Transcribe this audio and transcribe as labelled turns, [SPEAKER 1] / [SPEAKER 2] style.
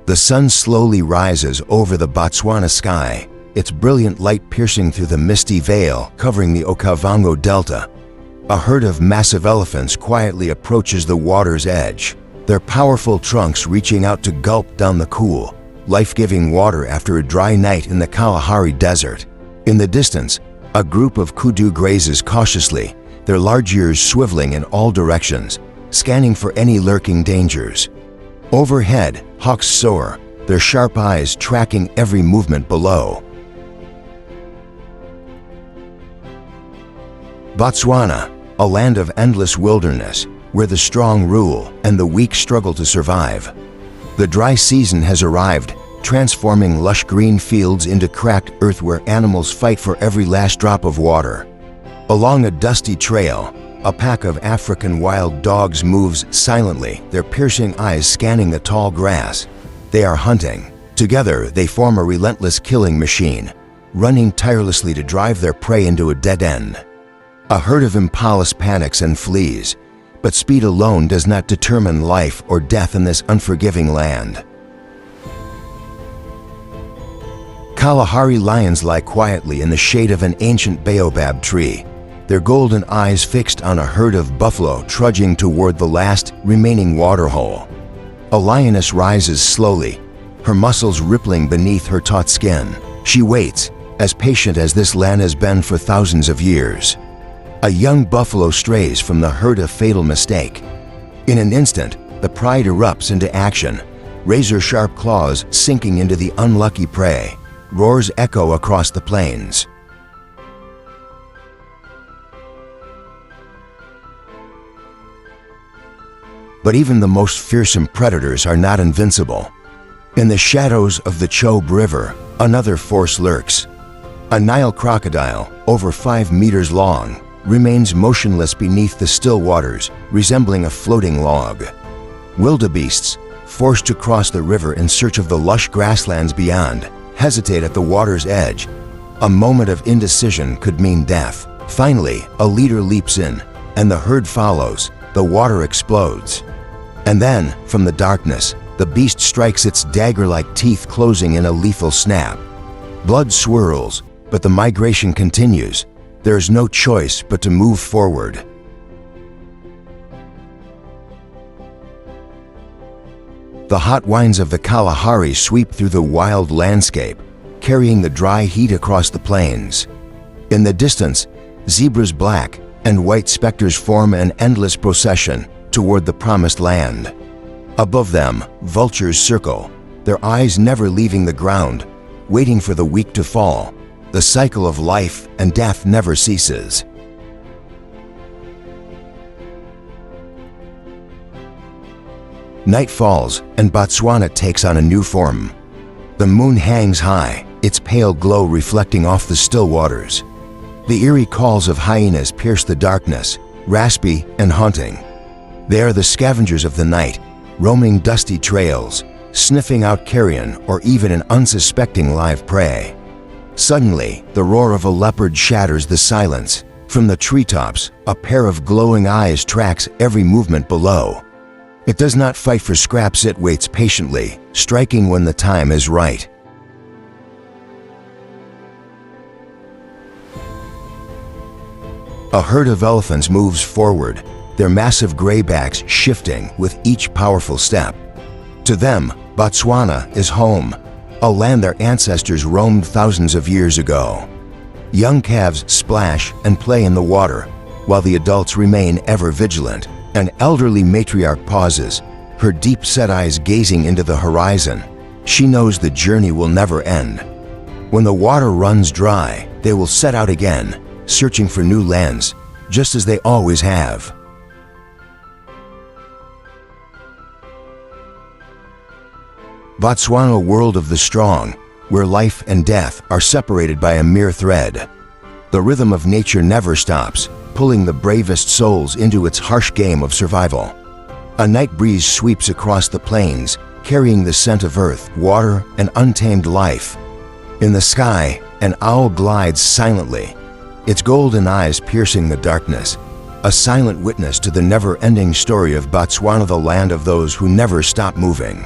[SPEAKER 1] The sun slowly rises over the Botswana sky, its brilliant light piercing through the misty veil covering the Okavango Delta. A herd of massive elephants quietly approaches the water's edge, their powerful trunks reaching out to gulp down the cool, life-giving water after a dry night in the Kalahari Desert. In the distance, a group of kudu grazes cautiously, their large ears swiveling in all directions, scanning for any lurking dangers. Overhead, hawks soar, their sharp eyes tracking every movement below. Botswana, a land of endless wilderness, where the strong rule and the weak struggle to survive. The dry season has arrived, transforming lush green fields into cracked earth where animals fight for every last drop of water. Along a dusty trail, a pack of African wild dogs moves silently, their piercing eyes scanning the tall grass. They are hunting. Together, they form a relentless killing machine, running tirelessly to drive their prey into a dead end. A herd of impalas panics and flees, but speed alone does not determine life or death in this unforgiving land. Kalahari lions lie quietly in the shade of an ancient baobab tree, their golden eyes fixed on a herd of buffalo trudging toward the last remaining waterhole. A lioness rises slowly, her muscles rippling beneath her taut skin. She waits, as patient as this land has been for thousands of years. A young buffalo strays from the herd, a fatal mistake. In an instant, the pride erupts into action, razor-sharp claws sinking into the unlucky prey. Roars echo across the plains. But even the most fearsome predators are not invincible. In the shadows of the Chobe River, another force lurks. A Nile crocodile, over 5 meters long, remains motionless beneath the still waters, resembling a floating log. Wildebeests, forced to cross the river in search of the lush grasslands beyond, hesitate at the water's edge. A moment of indecision could mean death. Finally, a leader leaps in, and the herd follows. The water explodes. And then, from the darkness, the beast strikes, its dagger-like teeth closing in a lethal snap. Blood swirls, but the migration continues. There is no choice but to move forward. The hot winds of the Kalahari sweep through the wild landscape, carrying the dry heat across the plains. In the distance, zebras, black and white specters, form an endless procession toward the promised land. Above them, vultures circle, their eyes never leaving the ground, waiting for the weak to fall. The cycle of life and death never ceases. Night falls, and Botswana takes on a new form. The moon hangs high, its pale glow reflecting off the still waters. The eerie calls of hyenas pierce the darkness, raspy and haunting. They are the scavengers of the night, roaming dusty trails, sniffing out carrion or even an unsuspecting live prey. Suddenly, the roar of a leopard shatters the silence. From the treetops, a pair of glowing eyes tracks every movement below. It does not fight for scraps, it waits patiently, striking when the time is right. A herd of elephants moves forward, their massive gray backs shifting with each powerful step. To them, Botswana is home, a land their ancestors roamed thousands of years ago. Young calves splash and play in the water, while the adults remain ever vigilant. An elderly matriarch pauses, her deep-set eyes gazing into the horizon. She knows the journey will never end. When the water runs dry, they will set out again, searching for new lands, just as they always have. Botswana, a world of the strong, where life and death are separated by a mere thread. The rhythm of nature never stops, pulling the bravest souls into its harsh game of survival. A night breeze sweeps across the plains, carrying the scent of earth, water, and untamed life. In the sky, an owl glides silently, its golden eyes piercing the darkness, a silent witness to the never-ending story of Botswana, the land of those who never stop moving.